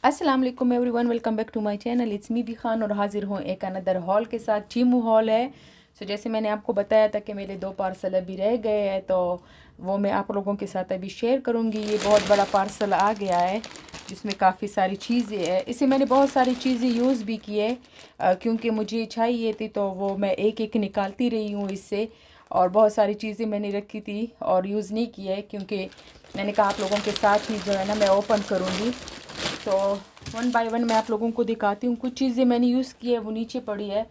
अस्सलाम वालेकुम everyone, welcome back to my channel. It's me भी खान और हाजिर हूँ एक अनदर हॉल के साथ। चीमू हॉल है। जैसे मैंने आपको बताया था कि मेरे 2 पार्सल अभी रह गए हैं, तो वो मैं आप लोगों के साथ अभी शेयर करूँगी। ये बहुत बड़ा पार्सल आ गया है जिसमें काफ़ी सारी चीज़ें हैं। इसे मैंने बहुत सारी चीज़ें यूज़ भी की है क्योंकि मुझे चाहिए थी, तो वो मैं एक एक निकालती रही हूँ इससे। और बहुत सारी चीज़ें मैंने रखी थी और यूज़ नहीं की है क्योंकि मैंने कहा आप लोगों के साथ ही जो है ना मैं ओपन करूँगी। तो वन बाय वन मैं आप लोगों को दिखाती हूँ। कुछ चीज़ें मैंने यूज़ की है वो नीचे पड़ी है,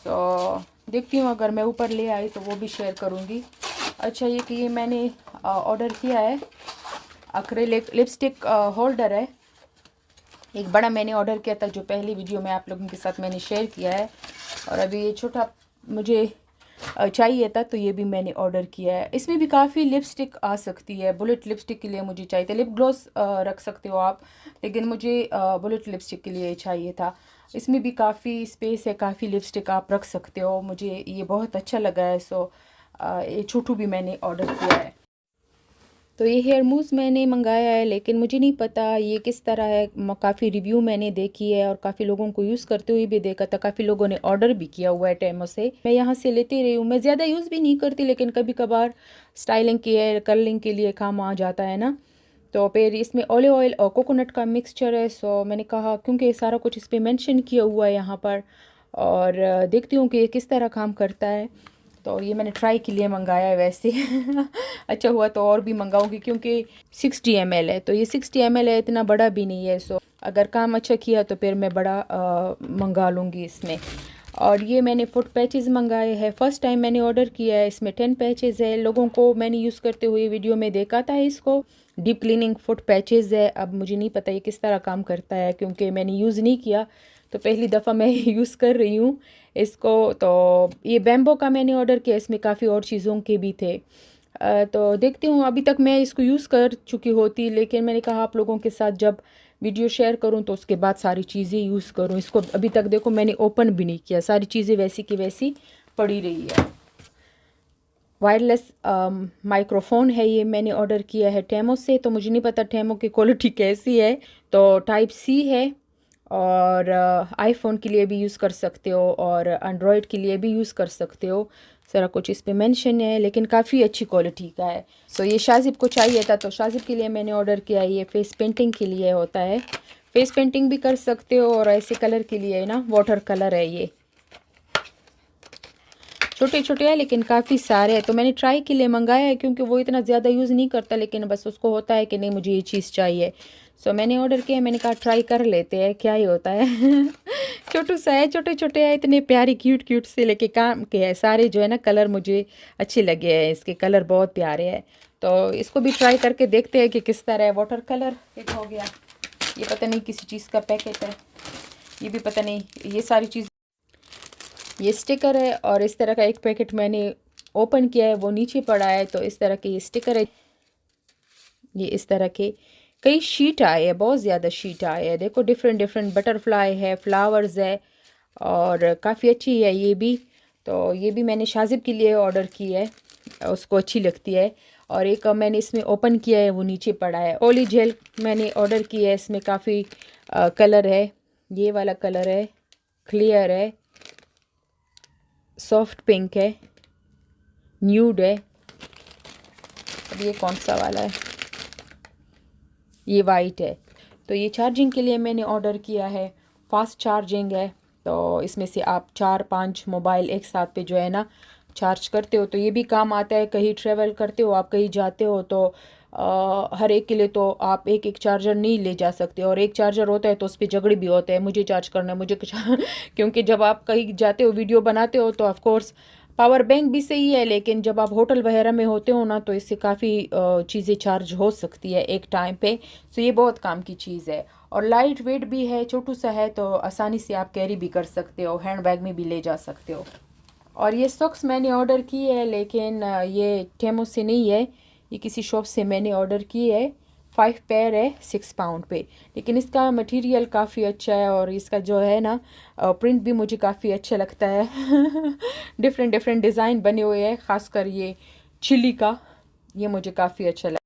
तो देखती हूँ अगर मैं ऊपर ले आई तो वो भी शेयर करूँगी। अच्छा, ये कि ये मैंने ऑर्डर किया है एक्रेलिक लिपस्टिक होल्डर है। एक बड़ा मैंने ऑर्डर किया था जो पहली वीडियो में आप लोगों के साथ मैंने शेयर किया है, और अभी ये छोटा मुझे चाहिए था, तो ये भी मैंने ऑर्डर किया है। इसमें भी काफ़ी लिपस्टिक आ सकती है। बुलेट लिपस्टिक के लिए मुझे चाहिए था, लिप ग्लॉस रख सकते हो आप, लेकिन मुझे बुलेट लिपस्टिक के लिए चाहिए था। इसमें भी काफ़ी स्पेस है, काफ़ी लिपस्टिक आप रख सकते हो। मुझे ये बहुत अच्छा लगा है, सो ये छोटू भी मैंने ऑर्डर किया है। तो ये हेयर मूव्स मैंने मंगाया है, लेकिन मुझे नहीं पता ये किस तरह है। काफ़ी रिव्यू मैंने देखी है और काफ़ी लोगों को यूज़ करते हुए भी देखा था। काफ़ी लोगों ने ऑर्डर भी किया हुआ है टेमो से। मैं यहाँ से लेती रही हूँ। मैं ज़्यादा यूज़ भी नहीं करती, लेकिन कभी कभार स्टाइलिंग की है, कर्लिंग के लिए काम आ जाता है ना। तो फिर इसमें ऑलिव ऑयल और कोकोनट का मिक्सचर है, सो मैंने कहा क्योंकि सारा कुछ इस पर मैंशन किया हुआ है यहाँ पर, और देखती हूँ कि ये किस तरह काम करता है। तो ये मैंने ट्राई के लिए मंगाया है वैसे। अच्छा हुआ तो और भी मंगाऊंगी क्योंकि 60 ml है, तो ये 60 ml है, इतना बड़ा भी नहीं है। सो अगर काम अच्छा किया तो फिर मैं बड़ा मंगा लूँगी इसमें। और ये मैंने फुट पैचेस मंगाए हैं। फ़र्स्ट टाइम मैंने ऑर्डर किया है। इसमें 10 पैचेस है। लोगों को मैंने यूज़ करते हुए वीडियो में देखा था इसको। डीप क्लीनिंग फुट पैचेस है। अब मुझे नहीं पता ये किस तरह काम करता है क्योंकि मैंने यूज़ नहीं किया, तो पहली दफ़ा मैं यूज़ कर रही हूँ इसको। तो ये बैम्बो का मैंने ऑर्डर किया। इसमें काफ़ी और चीज़ों के भी थे। तो देखती हूँ। अभी तक मैं इसको यूज़ कर चुकी होती, लेकिन मैंने कहा आप लोगों के साथ जब वीडियो शेयर करूँ तो उसके बाद सारी चीज़ें यूज़ करूँ। इसको अभी तक देखो मैंने ओपन भी नहीं किया, सारी चीज़ें वैसी की वैसी पड़ी रही है। वायरलेस माइक्रोफोन है, ये मैंने ऑर्डर किया है टेमो से। तो मुझे नहीं पता टेमो की क्वालिटी कैसी है। तो टाइप सी है, और आईफोन के लिए भी यूज़ कर सकते हो और एंड्रॉयड के लिए भी यूज़ कर सकते हो। सारा कुछ इस पे मेंशन है, लेकिन काफ़ी अच्छी क्वालिटी का है। सो ये शाजिब को चाहिए था, तो शाजिब के लिए मैंने ऑर्डर किया है। ये फेस पेंटिंग के लिए होता है। फेस पेंटिंग भी कर सकते हो, और ऐसे कलर के लिए ना वाटर कलर है। ये छोटे छोटे हैं लेकिन काफ़ी सारे हैं। तो मैंने ट्राई के लिए मंगाया है क्योंकि वो इतना ज़्यादा यूज़ नहीं करता, लेकिन बस उसको होता है कि नहीं मुझे ये चीज़ चाहिए। सो मैंने ऑर्डर किया। मैंने कहा ट्राई कर लेते हैं क्या ही होता है। छोटू सा है, छोटे छोटे हैं, इतने प्यारे क्यूट क्यूट से, लेके काम के है सारे जो है ना। कलर मुझे अच्छे लगे हैं, इसके कलर बहुत प्यारे हैं। तो इसको भी ट्राई करके देखते हैं कि किस तरह है। वाटर कलर एक हो गया, ये पता नहीं किसी चीज़ का पैकेट है, ये भी पता नहीं। ये सारी चीज़, ये स्टिकर है, और इस तरह का एक पैकेट मैंने ओपन किया है, वो नीचे पड़ा है। तो इस तरह के ये स्टिकर है। ये इस तरह के कई शीट आए हैं, बहुत ज़्यादा शीट आए हैं। देखो डिफरेंट डिफरेंट बटरफ्लाई है, फ्लावर्स है, और काफ़ी अच्छी है ये भी। तो ये भी मैंने शाजिब के लिए ऑर्डर की है, उसको अच्छी लगती है। और एक मैंने इसमें ओपन किया है, वो नीचे पड़ा है। ओली जेल मैंने ऑर्डर की है। इसमें काफ़ी कलर है। ये वाला कलर है, क्लियर है, सॉफ्ट पिंक है, न्यूड है। अब ये कौन सा वाला है, ये वाइट है। तो ये चार्जिंग के लिए मैंने ऑर्डर किया है। फास्ट चार्जिंग है, तो इसमें से आप 4-5 मोबाइल एक साथ पे जो है ना चार्ज करते हो, तो ये भी काम आता है। कहीं ट्रेवल करते हो आप, कहीं जाते हो, तो हर एक के लिए तो आप एक एक चार्जर नहीं ले जा सकते, और एक चार्जर होता है तो उस पर झगड़े भी होते हैं, मुझे चार्ज करना है, मुझे कुछ। क्योंकि जब आप कहीं जाते हो वीडियो बनाते हो तो ऑफ कोर्स पावर बैंक भी सही है, लेकिन जब आप होटल वगैरह में होते हो ना, तो इससे काफ़ी चीज़ें चार्ज हो सकती है एक टाइम पे। सो ये बहुत काम की चीज़ है, और लाइट वेट भी है, छोटू सा है, तो आसानी से आप कैरी भी कर सकते हो, हैंड बैग में भी ले जा सकते हो। और ये सॉक्स मैंने ऑर्डर की है, लेकिन ये टेमो से नहीं है, ये किसी शॉप से मैंने ऑर्डर की है। 5 पेयर है 6 पाउंड पे, लेकिन इसका मटेरियल काफ़ी अच्छा है, और इसका जो है ना प्रिंट भी मुझे काफ़ी अच्छा लगता है। डिफरेंट डिफरेंट डिज़ाइन बने हुए हैं, ख़ासकर ये चिली का, ये मुझे काफ़ी अच्छा लगा।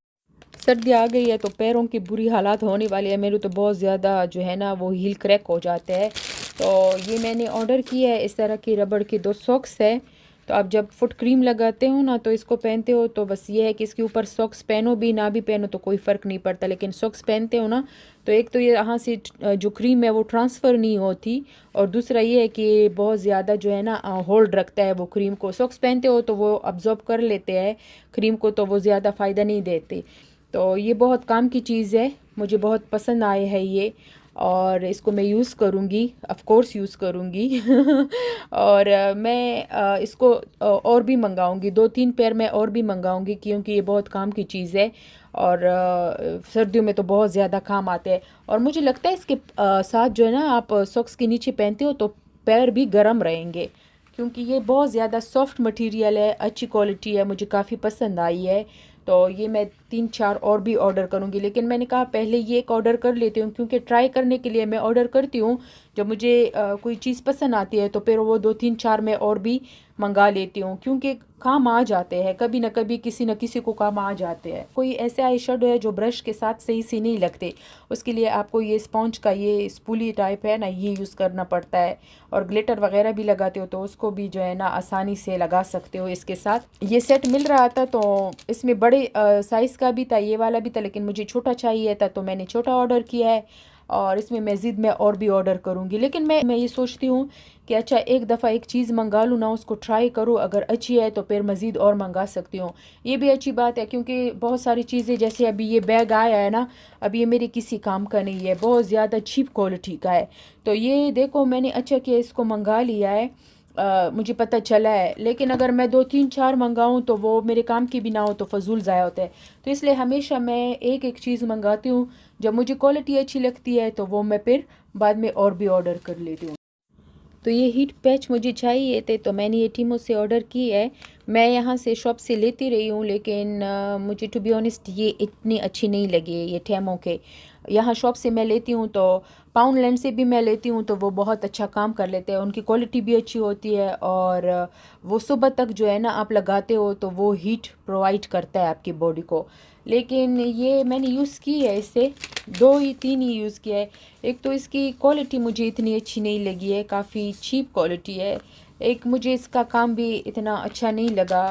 सर्दी आ गई है तो पैरों की बुरी हालात होने वाली है। मेरे तो बहुत ज़्यादा जो है ना वो हील क्रैक हो जाते हैं। तो ये मैंने ऑर्डर किया है, इस तरह की रबड़ की 2 सॉक्स है। तो आप जब फुट क्रीम लगाते हो ना तो इसको पहनते हो तो बस ये है कि इसके ऊपर सॉक्स पहनो भी ना भी पहनो तो कोई फ़र्क नहीं पड़ता, लेकिन सॉक्स पहनते हो ना तो एक तो ये यहाँ से जो क्रीम है वो ट्रांसफ़र नहीं होती, और दूसरा ये है कि बहुत ज़्यादा जो है ना होल्ड रखता है वो क्रीम को। सॉक्स पहनते हो तो वो अब्ज़ॉर्ब कर लेते हैं क्रीम को, तो वो ज़्यादा फ़ायदा नहीं देते। तो ये बहुत काम की चीज़ है, मुझे बहुत पसंद आए है ये, और इसको मैं यूज़ करूँगी, ऑफ़ कोर्स यूज़ करूँगी। और मैं इसको और भी मंगाऊँगी, 2-3 पेयर मैं और भी मंगाऊँगी क्योंकि ये बहुत काम की चीज़ है, और सर्दियों में तो बहुत ज़्यादा काम आते हैं। और मुझे लगता है इसके साथ जो है ना आप सॉक्स के नीचे पहनते हो तो पैर भी गर्म रहेंगे, क्योंकि ये बहुत ज़्यादा सॉफ्ट मटेरियल है, अच्छी क्वालिटी है, मुझे काफ़ी पसंद आई है। तो ये मैं 3-4 और भी ऑर्डर करूँगी, लेकिन मैंने कहा पहले ये एक ऑर्डर कर लेती हूँ, क्योंकि ट्राई करने के लिए मैं ऑर्डर करती हूँ। जब मुझे कोई चीज़ पसंद आती है तो फिर वो 2-3-4 मैं और भी मंगा लेती हूँ, क्योंकि काम आ जाते हैं, कभी ना कभी किसी न किसी को काम आ जाते हैं। कोई ऐसे आई शेडो है जो ब्रश के साथ सही से नहीं लगते, उसके लिए आपको ये स्पॉन्ज का ये स्पूली टाइप है ना, ये यूज़ करना पड़ता है। और ग्लिटर वगैरह भी लगाते हो तो उसको भी जो है ना आसानी से लगा सकते हो इसके साथ। ये सेट मिल रहा था तो इसमें बड़े साइज़ का भी था, ये वाला भी था, लेकिन मुझे छोटा चाहिए था तो मैंने छोटा ऑर्डर किया है। और इसमें मज़ीद मैं और भी ऑर्डर करूँगी, लेकिन मैं ये सोचती हूँ कि अच्छा एक दफ़ा एक चीज़ मंगा लूँ ना, उसको ट्राई करूँ, अगर अच्छी है तो फिर मज़ीद और मंगा सकती हूँ। ये भी अच्छी बात है, क्योंकि बहुत सारी चीज़ें, जैसे अभी ये बैग आया है ना, अब ये मेरे किसी काम का नहीं है, बहुत ज़्यादा चीप क्वालिटी का है। तो ये देखो मैंने अच्छा किया इसको मंगा लिया है, मुझे पता चला है। लेकिन अगर मैं 2-3-4 मंगाऊँ तो वो मेरे काम की भी ना हो तो फजूल ज़ाया होता है। तो इसलिए हमेशा मैं एक एक चीज़ मंगाती हूँ, जब मुझे क्वालिटी अच्छी लगती है तो वो मैं फिर बाद में और भी ऑर्डर कर लेती हूँ। तो ये हीट पैच मुझे चाहिए थे तो मैंने ये टीमो से ऑर्डर की है। मैं यहाँ से शॉप से लेती रही हूँ, लेकिन मुझे टू बी ऑनेस्ट ये इतनी अच्छी नहीं लगी ये टेमो के। यहाँ शॉप से मैं लेती हूँ तो पाउंडलैंड से भी मैं लेती हूँ तो वो बहुत अच्छा काम कर लेते हैं, उनकी क्वालिटी भी अच्छी होती है, और वो सुबह तक जो है ना आप लगाते हो तो वो हीट प्रोवाइड करता है आपकी बॉडी को। लेकिन ये मैंने यूज़ की है, इससे 2 ही 3 ही यूज़ किया है। एक तो इसकी क्वालिटी मुझे इतनी अच्छी नहीं लगी है, काफ़ी चीप क्वालिटी है। एक मुझे इसका काम भी इतना अच्छा नहीं लगा,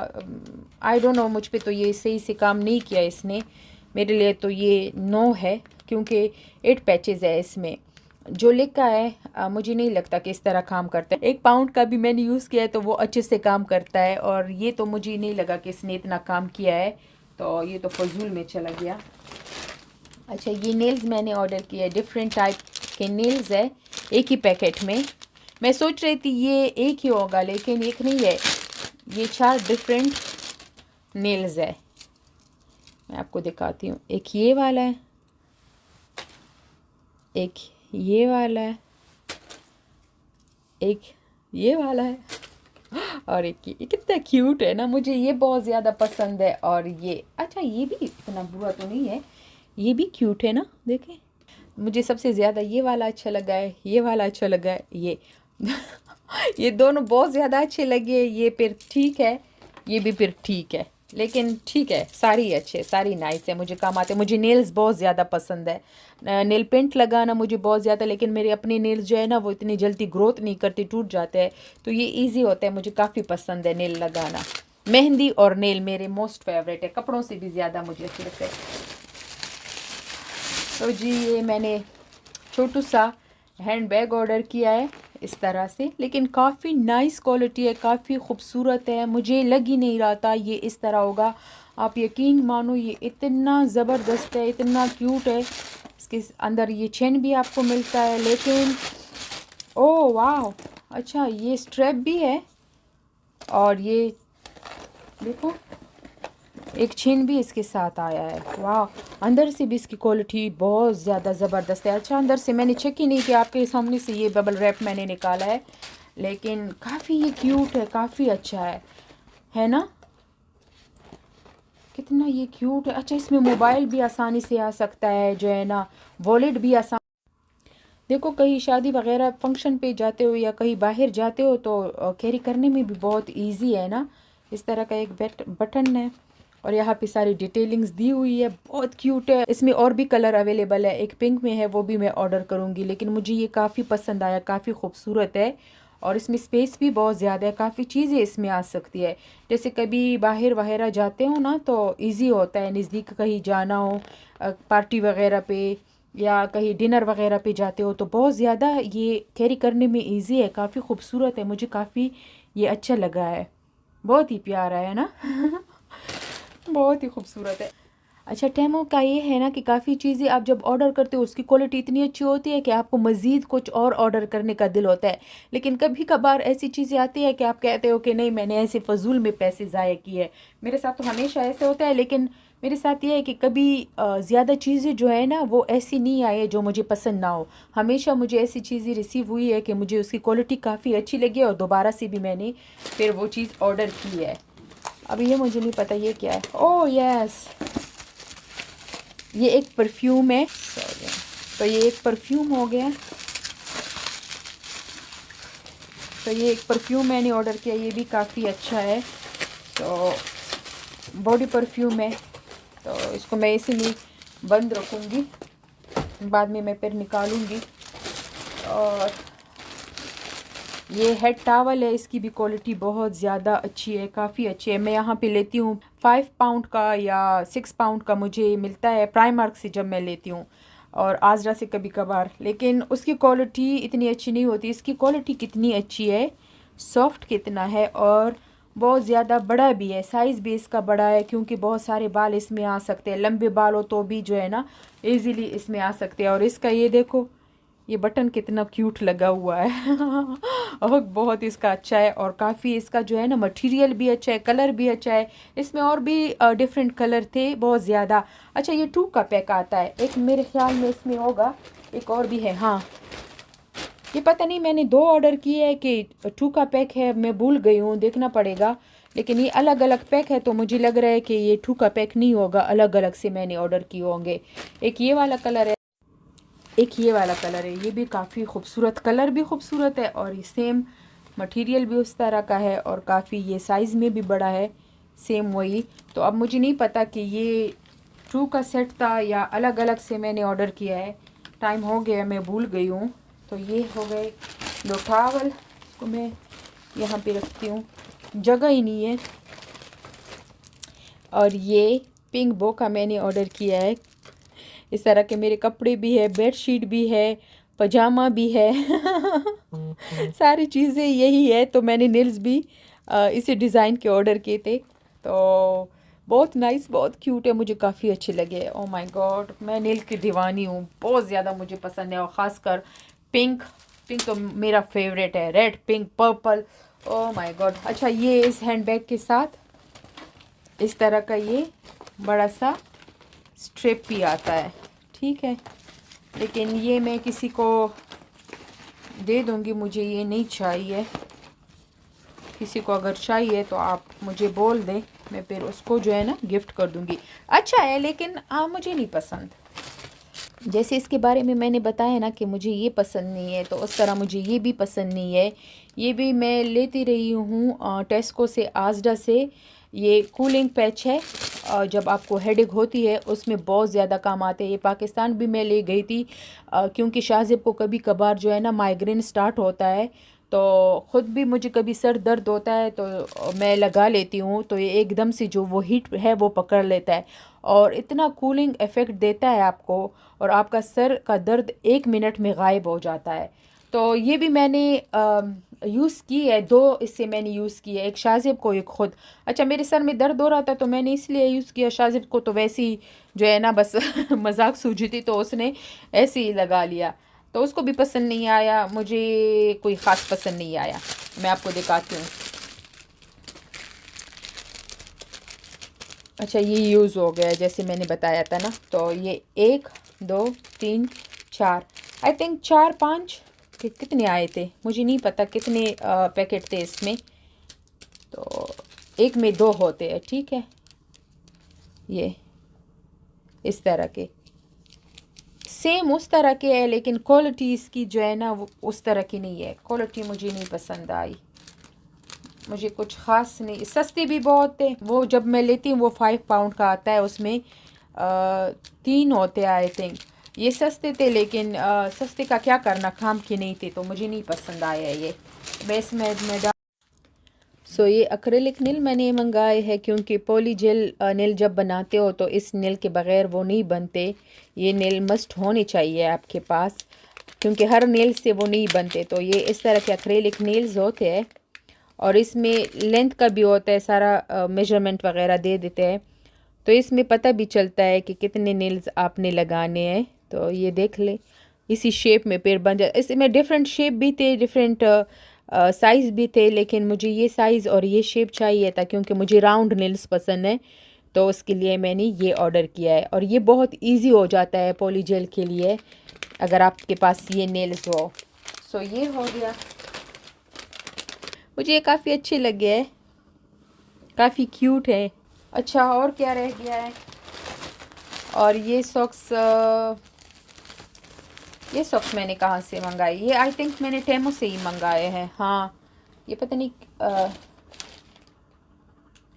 आई डोंट नो, मुझ पे तो ये सही से काम नहीं किया इसने। मेरे लिए तो ये नो है, क्योंकि 8 पैचेज़ है इसमें। जो लिखा है मुझे नहीं लगता कि इस तरह काम करता है। 1 पाउंड का भी मैंने यूज़ किया है तो वो अच्छे से काम करता है, और ये तो मुझे नहीं लगा कि इसने इतना काम किया है, तो ये तो फजूल में चला गया। अच्छा ये नेल्स मैंने ऑर्डर किया है, डिफरेंट टाइप के नेल्स है एक ही पैकेट में। मैं सोच रही थी ये एक ही होगा, लेकिन एक नहीं है, ये 4 डिफरेंट नेल्स है। मैं आपको दिखाती हूँ, एक ये वाला है, एक ये वाला है, एक ये वाला है, और एक ये कितना क्यूट है ना, मुझे ये बहुत ज़्यादा पसंद है। और ये अच्छा ये भी इतना बुरा तो नहीं है, ये भी क्यूट है ना, देखें। मुझे सबसे ज़्यादा ये वाला अच्छा लगा है, ये वाला अच्छा लगा है, ये ये दोनों बहुत ज़्यादा अच्छे लगे। ये फिर ठीक है, ये भी फिर ठीक है, लेकिन ठीक है, सारी अच्छे, सारी नाइस है, मुझे काम आते हैं। मुझे नेल्स बहुत ज़्यादा पसंद है, नेल पेंट लगाना मुझे बहुत ज़्यादा, लेकिन मेरे अपने नेल्स जो है ना वो इतनी जल्दी ग्रोथ नहीं करती, टूट जाते हैं, तो ये इजी होता है, मुझे काफ़ी पसंद है नेल लगाना। मेहंदी और नेल मेरे मोस्ट फेवरेट है, कपड़ों से भी ज़्यादा मुझे अच्छे लगते हैं। तो जी ये मैंने छोटू सा हैंड बैग ऑर्डर किया है इस तरह से, लेकिन काफ़ी नाइस क्वालिटी है, काफ़ी खूबसूरत है। मुझे लग ही नहीं रहा था ये इस तरह होगा, आप यकीन मानो ये इतना ज़बरदस्त है, इतना क्यूट है। इसके अंदर ये चेन भी आपको मिलता है, लेकिन ओह वाह, अच्छा ये स्ट्रैप भी है, और ये देखो एक चेन भी इसके साथ आया है। वाह, अंदर से भी इसकी क्वालिटी बहुत ज़्यादा ज़बरदस्त है। अच्छा अंदर से मैंने चेक ही नहीं किया, आपके सामने से ये बबल रैप मैंने निकाला है, लेकिन काफ़ी ये क्यूट है, काफ़ी अच्छा है ना, कितना ये क्यूट है। अच्छा इसमें मोबाइल भी आसानी से आ सकता है, जो है ना वॉलेट भी आसान। देखो कहीं शादी वगैरह फंक्शन पे जाते हो या कहीं बाहर जाते हो तो कैरी करने में भी बहुत इजी है ना। इस तरह का एक बटन है, और यहाँ पे सारी डिटेलिंग्स दी हुई है, बहुत क्यूट है। इसमें और भी कलर अवेलेबल है, एक पिंक में है, वो भी मैं ऑर्डर करूँगी, लेकिन मुझे ये काफ़ी पसंद आया, काफ़ी खूबसूरत है। और इसमें स्पेस भी बहुत ज़्यादा है, काफ़ी चीज़ें इसमें आ सकती है। जैसे कभी बाहर वगैरह जाते हो ना तो इजी होता है, नज़दीक कहीं जाना हो पार्टी वगैरह पे या कहीं डिनर वगैरह पे जाते हो तो बहुत ज़्यादा ये कैरी करने में इजी है, काफ़ी खूबसूरत है, मुझे काफ़ी ये अच्छा लगा है, बहुत ही प्यारा है ना। बहुत ही खूबसूरत है। अच्छा, टेमो का ये है ना कि काफ़ी चीज़ें आप जब ऑर्डर करते हो उसकी क्वालिटी इतनी अच्छी होती है कि आपको मज़ीद कुछ और ऑर्डर करने का दिल होता है। लेकिन कभी कभार ऐसी चीज़ें आती है कि आप कहते हो कि नहीं, मैंने ऐसे फजूल में पैसे ज़ाया किए। मेरे साथ तो हमेशा ऐसे होता है, लेकिन मेरे साथ ये है कि कभी ज़्यादा चीज़ें जो है ना वो ऐसी नहीं आई है जो मुझे पसंद ना हो। हमेशा मुझे ऐसी चीज़ें रिसीव हुई है कि मुझे उसकी क्वालिटी काफ़ी अच्छी लगी और दोबारा से भी मैंने फिर वो चीज़ ऑर्डर की है। अब ये मुझे नहीं पता ये क्या है। ओह यस, ये एक परफ्यूम है। तो ये एक परफ्यूम हो गया। तो ये एक परफ्यूम मैंने ऑर्डर किया, ये भी काफ़ी अच्छा है। तो बॉडी परफ्यूम है, तो इसको मैं इसी में बंद रखूँगी, बाद में मैं फिर निकालूँगी। और ये हेड टावल है, इसकी भी क्वालिटी बहुत ज़्यादा अच्छी है, काफ़ी अच्छी है। मैं यहाँ पे लेती हूँ 5 पाउंड का या 6 पाउंड का मुझे मिलता है प्राइमार्क से जब मैं लेती हूँ, और आजरा से कभी कभार, लेकिन उसकी क्वालिटी इतनी अच्छी नहीं होती। इसकी क्वालिटी कितनी अच्छी है, सॉफ्ट कितना है, और बहुत ज़्यादा बड़ा भी है, साइज़ भी इसका बड़ा है, क्योंकि बहुत सारे बाल इसमें आ सकते हैं, लंबे बाल हो तो भी जो है ना इजीली इसमें आ सकते हैं। और इसका ये देखो, ये बटन कितना क्यूट लगा हुआ है। और बहुत इसका अच्छा है, और काफ़ी इसका जो है ना मटेरियल भी अच्छा है, कलर भी अच्छा है। इसमें और भी डिफरेंट कलर थे बहुत ज़्यादा। अच्छा, ये 2 का पैक आता है, एक मेरे ख्याल में इसमें होगा, एक और भी है। हाँ, ये पता नहीं, मैंने 2 ऑर्डर किए हैं कि 2 का पैक है, मैं भूल गई हूँ, देखना पड़ेगा। लेकिन ये अलग अलग पैक है, तो मुझे लग रहा है कि ये 2 का पैक नहीं होगा, अलग अलग से मैंने ऑर्डर किए होंगे। एक ये वाला कलर है, एक ये वाला कलर है, ये भी काफ़ी खूबसूरत, कलर भी खूबसूरत है, और ये सेम मटेरियल भी उस तरह का है, और काफ़ी ये साइज़ में भी बड़ा है, सेम वही। तो अब मुझे नहीं पता कि ये ट्रू का सेट था या अलग अलग से मैंने ऑर्डर किया है, टाइम हो गया, मैं भूल गई हूँ। तो ये हो गए 2 टॉवल, इसको मैं यहाँ पे रखती हूँ, जगह ही नहीं है। और ये पिंक बो का मैंने ऑर्डर किया है, इस तरह के मेरे कपड़े भी है, बेडशीट भी है, पजामा भी है। सारी चीज़ें यही है। तो मैंने नेल्स भी इसी डिज़ाइन के ऑर्डर किए थे, तो बहुत नाइस, बहुत क्यूट है, मुझे काफ़ी अच्छे लगे। ओ माय गॉड, मैं नेल की दीवानी हूँ, बहुत ज़्यादा मुझे पसंद है, और ख़ासकर पिंक। पिंक तो मेरा फेवरेट है, red, pink, purple, oh my God. अच्छा, ये इस हैंडबैग के साथ इस तरह का ये बड़ा सा स्ट्रिप भी आता है, ठीक है, लेकिन ये मैं किसी को दे दूंगी, मुझे ये नहीं चाहिए। किसी को अगर चाहिए तो आप मुझे बोल दें, मैं फिर उसको जो है ना गिफ्ट कर दूंगी। अच्छा है, लेकिन मुझे नहीं पसंद। जैसे इसके बारे में मैंने बताया ना कि मुझे ये पसंद नहीं है, तो उस तरह मुझे ये भी पसंद नहीं है। ये भी मैं लेती रही हूँ टेस्को से, आजडा से। ये कूलिंग पैच है, जब आपको हेडेक होती है उसमें बहुत ज़्यादा काम आते हैं। ये पाकिस्तान भी मैं ले गई थी, क्योंकि शाहज़ेब को कभी कभार जो है ना माइग्रेन स्टार्ट होता है, तो ख़ुद भी मुझे कभी सर दर्द होता है तो मैं लगा लेती हूँ, तो ये एकदम से जो वो हीट है वो पकड़ लेता है, और इतना कूलिंग इफ़ेक्ट देता है आपको, और आपका सर का दर्द 1 मिनट में गायब हो जाता है। तो ये भी मैंने यूज़ की है, 2 इससे मैंने यूज़ की है, एक शाहज़ेब को, एक खुद। अच्छा, मेरे सर में दर्द हो रहा था तो मैंने इसलिए यूज़ किया, शाहज़ेब को तो वैसे ही जो है ना बस मजाक सूझी थी, तो उसने ऐसे ही लगा लिया, तो उसको भी पसंद नहीं आया, मुझे कोई ख़ास पसंद नहीं आया। मैं आपको दिखाती हूँ। अच्छा, ये यूज़ हो गया जैसे मैंने बताया था ना, तो ये 1 2 3 4, आई थिंक 4 5 कितने आए थे मुझे नहीं पता, कितने पैकेट थे इसमें, तो एक में 2 होते हैं, ठीक है। ये इस तरह के सेम उस तरह के है, लेकिन क्वालिटी इसकी जो है ना वो उस तरह की नहीं है, क्वालिटी मुझे नहीं पसंद आई। मुझे कुछ ख़ास नहीं, सस्ते भी बहुत थे। वो जब मैं लेती हूँ वो 5 पाउंड का आता है, उसमें 3 होते आई थिंक। ये सस्ते थे लेकिन सस्ते का क्या करना, काम के नहीं थे तो मुझे नहीं पसंद आया ये। बेस में सो ये एक्रेलिक नील मैंने मंगाए हैं क्योंकि पॉली जेल नील जब बनाते हो तो इस नील के बगैर वो नहीं बनते। ये नील मस्ट होनी चाहिए आपके पास क्योंकि हर नील से वो नहीं बनते। तो ये इस तरह के एक्रेलिक नील्स होते हैं और इसमें लेंथ का भी होता है, सारा मेजरमेंट वगैरह दे देते हैं। तो इसमें पता भी चलता है कि कितने नील्स आपने लगाने हैं। तो ये देख ले, इसी शेप में पेड़ बन जाए। इसमें डिफरेंट शेप भी थे, डिफरेंट साइज़ भी थे, लेकिन मुझे ये साइज़ और ये शेप चाहिए था क्योंकि मुझे राउंड नेल्स पसंद है। तो उसके लिए मैंने ये ऑर्डर किया है और ये बहुत इजी हो जाता है पॉली जेल के लिए अगर आपके पास ये नेल्स हो। सो ये हो गया, मुझे ये काफ़ी अच्छे लगे हैं, काफ़ी क्यूट है। अच्छा और क्या रह गया है, और ये सॉक्स मैंने कहाँ से मंगाई, ये आई थिंक मैंने टेमो से ही मंगाए हैं। हाँ ये पता नहीं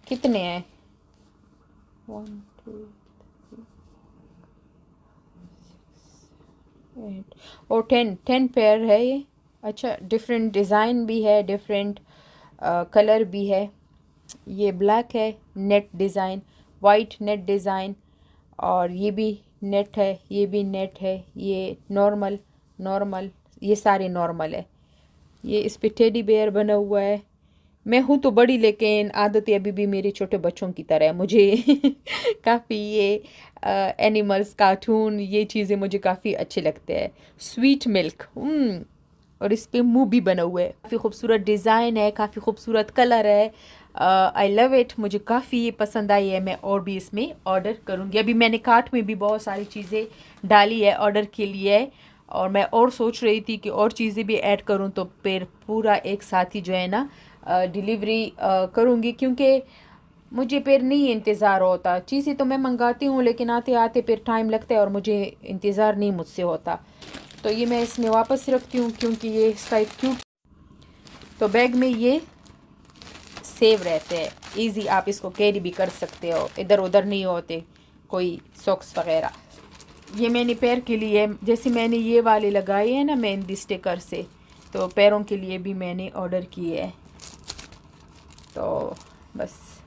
कितने हैं, 1 2 3 8 और 10 पेयर है ये। अच्छा डिफरेंट डिज़ाइन भी है, डिफरेंट कलर भी है। ये ब्लैक है net design, white net design, और ये भी नेट है, ये भी नेट है, ये नॉर्मल, ये सारे नॉर्मल है। ये इस पे टेडी बेयर बना हुआ है। मैं हूँ तो बड़ी लेकिन आदतें अभी भी मेरे छोटे बच्चों की तरह है। मुझे काफ़ी ये एनिमल्स कार्टून ये चीज़ें मुझे काफ़ी अच्छे लगते हैं। स्वीट मिल्क, और इस पे मुंह भी बना हुआ है। काफ़ी खूबसूरत डिज़ाइन है, काफ़ी खूबसूरत कलर है। आई लव इट, मुझे काफ़ी ये पसंद आई है। मैं और भी इसमें ऑर्डर करूँगी। अभी मैंने कार्ट में भी बहुत सारी चीज़ें डाली है ऑर्डर के लिए, और मैं और सोच रही थी कि और चीज़ें भी ऐड करूँ तो फिर पूरा एक साथ ही जो है ना डिलीवरी करूँगी, क्योंकि मुझे फिर नहीं इंतज़ार होता। चीज़ें तो मैं मंगाती हूँ लेकिन आते आते फिर टाइम लगता है और मुझे इंतज़ार नहीं मुझसे होता। तो ये मैं इसमें वापस रखती हूँ क्योंकि ये इसका एक क्यूट, तो बैग में ये सेव रहते हैं, इजी आप इसको कैरी भी कर सकते हो, इधर उधर नहीं होते कोई सॉक्स वगैरह। ये मैंने पैर के लिए, जैसे मैंने ये वाले लगाए हैं ना मेहंदी स्टिकर से, तो पैरों के लिए भी मैंने ऑर्डर किए है। तो बस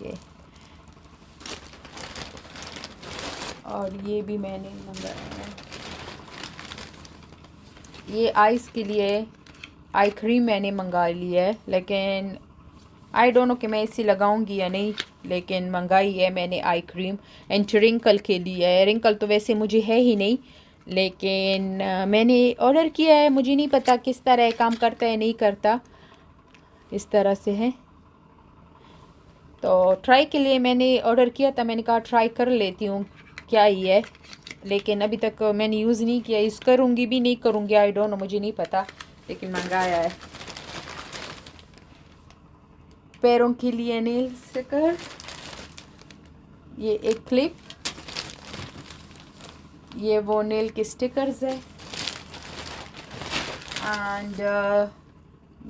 ये, और ये भी मैंने मंगाया है। ये आइस के लिए आई क्रीम मैंने मंगा ली है, लेकिन आई डोंट नो कि मैं इसे लगाऊंगी या नहीं, लेकिन मंगाई है मैंने आई क्रीम। एंड रिंकल के लिए है, रिंकल तो वैसे मुझे है ही नहीं, लेकिन मैंने ऑर्डर किया है। मुझे नहीं पता किस तरह काम करता है नहीं करता, इस तरह से है। तो ट्राई के लिए मैंने ऑर्डर किया था, मैंने कहा ट्राई कर लेती हूँ क्या ही है, लेकिन अभी तक मैंने यूज़ नहीं किया। यूज़ करूँगी भी नहीं करूँगी आई डोंट नो, मुझे नहीं पता, लेकिन मंगाया है। पैरों के लिए नेल स्टिकर, ये एक क्लिप, ये वो नेल के स्टिकर्स है, एंड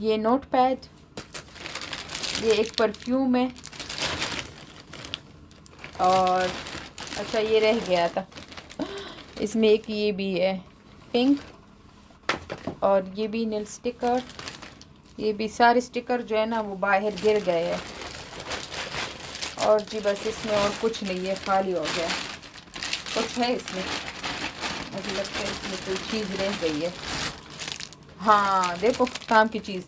ये नोट पैड, ये एक परफ्यूम है, और अच्छा ये रह गया था इसमें एक ये भी है पिंक, और ये भी नेल स्टिकर। ये भी सारे स्टिकर जो है ना वो बाहर गिर गए हैं, और जी बस इसमें और कुछ नहीं है, खाली हो गया। कुछ है इसमें, मुझे लगता है इसमें कोई चीज़ रह गई है। हाँ देखो काम की चीज़,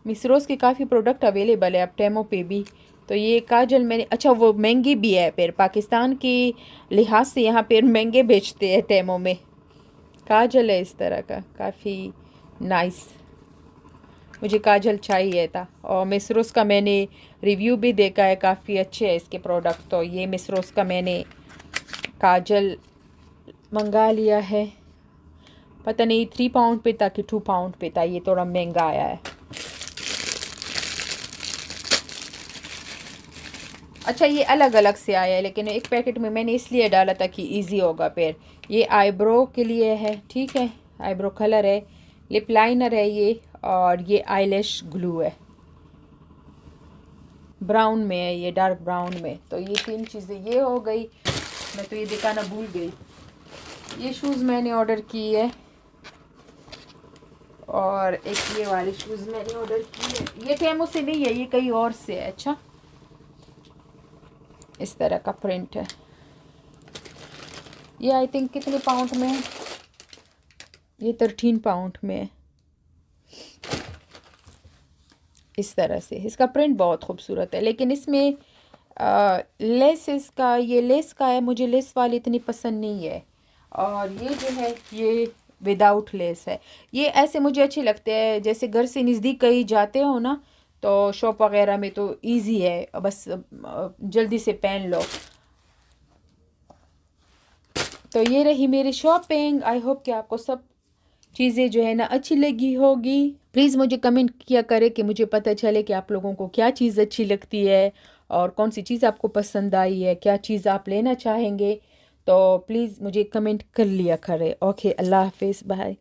मिसरोज़ के काफ़ी प्रोडक्ट अवेलेबल है अब टेमो पे भी। तो ये काजल मैंने, अच्छा वो महंगी भी है, फिर पाकिस्तान के लिहाज से यहाँ पर महंगे बेचते हैं टेमो में। काजल है इस तरह का, काफ़ी नाइस, मुझे काजल चाहिए था। और मिसरोज़ का मैंने रिव्यू भी देखा है, काफ़ी अच्छे है इसके प्रोडक्ट। तो ये मिसरोज़ का मैंने काजल मंगा लिया है, पता नहीं 3 पाउंड पे था कि 2 पाउंड पे था, ये थोड़ा महंगा आया है। अच्छा ये अलग अलग से आया है, लेकिन एक पैकेट में मैंने इसलिए डाला था कि इजी होगा। फिर ये आईब्रो के लिए है, ठीक है, आईब्रो कलर है, लिप लाइनर है ये, और ये आईलैश ग्लू है, ब्राउन में है ये, डार्क ब्राउन में। तो ये 3 चीज़ें ये हो गई। मैं तो ये दिखाना भूल गई। ये शूज़ मैंने ऑर्डर की है, और एक ये वाले शूज़ मैंने ऑर्डर किए हैं। ये टेमो से नहीं है, ये कहीं और से है। अच्छा, इस तरह का प्रिंट है ये। आई थिंक कितने पाउंड में है ये? 13 पाउंड में है। इस तरह से इसका प्रिंट बहुत खूबसूरत है, लेकिन इसमें लेस, इसका ये लेस का है, मुझे लेस वाली इतनी पसंद नहीं है। और ये जो है ये विदाउट लेस है। ये ऐसे मुझे अच्छे लगते हैं, जैसे घर से नज़दीक कहीं जाते हो ना, तो शॉप वगैरह में तो इजी है, बस जल्दी से पहन लो। तो ये रही मेरी शॉपिंग। आई होप कि आपको सब चीज़ें जो है ना अच्छी लगी होगी। प्लीज़ मुझे कमेंट किया करें कि मुझे पता चले कि आप लोगों को क्या चीज़ अच्छी लगती है और कौन सी चीज़ आपको पसंद आई है, क्या चीज़ आप लेना चाहेंगे। तो प्लीज़ मुझे कमेंट कर लिया करें। ओके, अल्लाह हाफिज़, बाय।